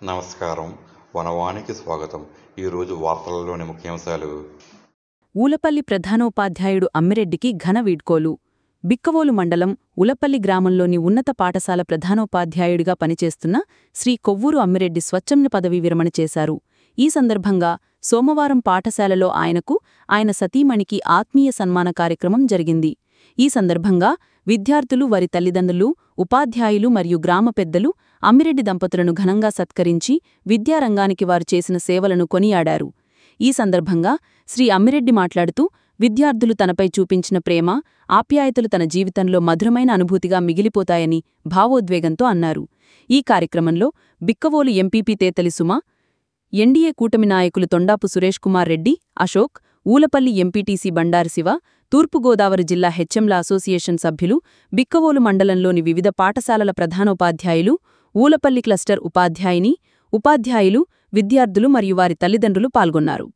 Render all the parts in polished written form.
నమస్కారం. వనవానికి స్వాగతం. ఈరోజు వార్తలలోని ముఖ్యాంశాలు. ఊలపల్లి ప్రధానోపాధ్యాయుడు అమ్మిరెడ్డికి ఘన వీడ్కోలు. బిక్కవోలు మండలం ఉలపల్లి గ్రామంలోని ఉన్నత పాఠశాల ప్రధానోపాధ్యాయుడిగా పనిచేస్తున్న శ్రీ కొవ్వూరు అమ్మిరెడ్డి స్వచ్ఛంద పదవీ విరమణ చేశారు. ఈ సందర్భంగా సోమవారం పాఠశాలలో ఆయనకు, ఆయన సతీమణికి ఆత్మీయ సన్మాన కార్యక్రమం జరిగింది. ఈ సందర్భంగా విద్యార్థులు, వారి తల్లిదండ్రులు, ఉపాధ్యాయులు మరియు గ్రామ పెద్దలు అమ్మిరెడ్డి దంపతులను ఘనంగా సత్కరించి విద్యారంగానికి వారు చేసిన సేవలను కొనియాడారు. ఈ సందర్భంగా శ్రీ అమ్మిరెడ్డి మాట్లాడుతూ, విద్యార్థులు తనపై చూపించిన ప్రేమ, ఆప్యాయతలు తన జీవితంలో మధురమైన అనుభూతిగా మిగిలిపోతాయని భావోద్వేగంతో అన్నారు. ఈ కార్యక్రమంలో బిక్కవోలు ఎంపీపీ తేతలి సుమ, ఎన్డీఏ కూటమి నాయకులు తొండాపు సురేష్ కుమార్ రెడ్డి, అశోక్, ఊలపల్లి ఎంపీటీసీ బండారు శివ, తూర్పుగోదావరి జిల్లా హెచ్ఎంల అసోసియేషన్ సభ్యులు, బిక్కవోలు మండలంలోని వివిధ పాఠశాలల ప్రధానోపాధ్యాయులు, ఊలపల్లి క్లస్టర్ ఉపాధ్యాయులు, విద్యార్థులు మరియు వారి తల్లిదండ్రులు పాల్గొన్నారు.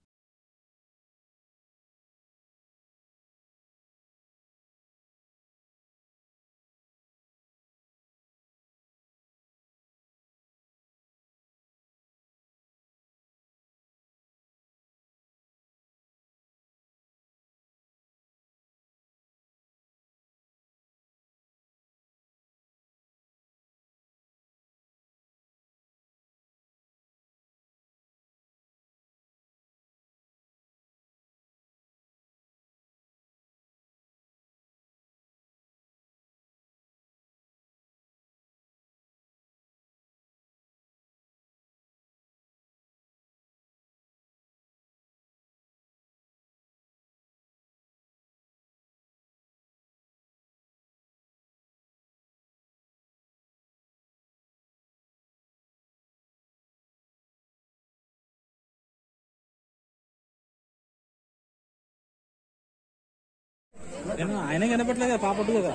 ఆయన కనపట్లేదు పాపట్టు కదా.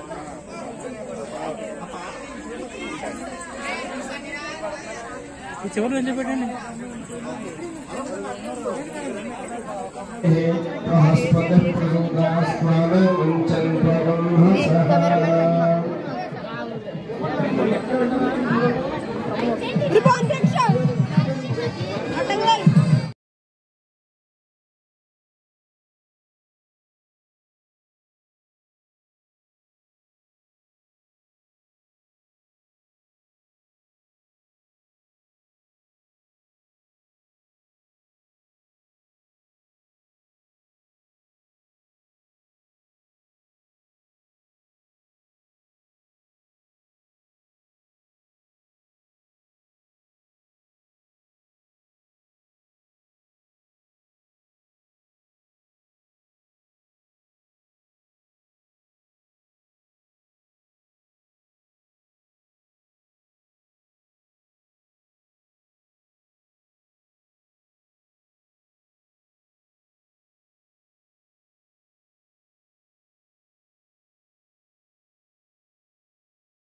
ఈ చివరి నుంచి పెట్టండి.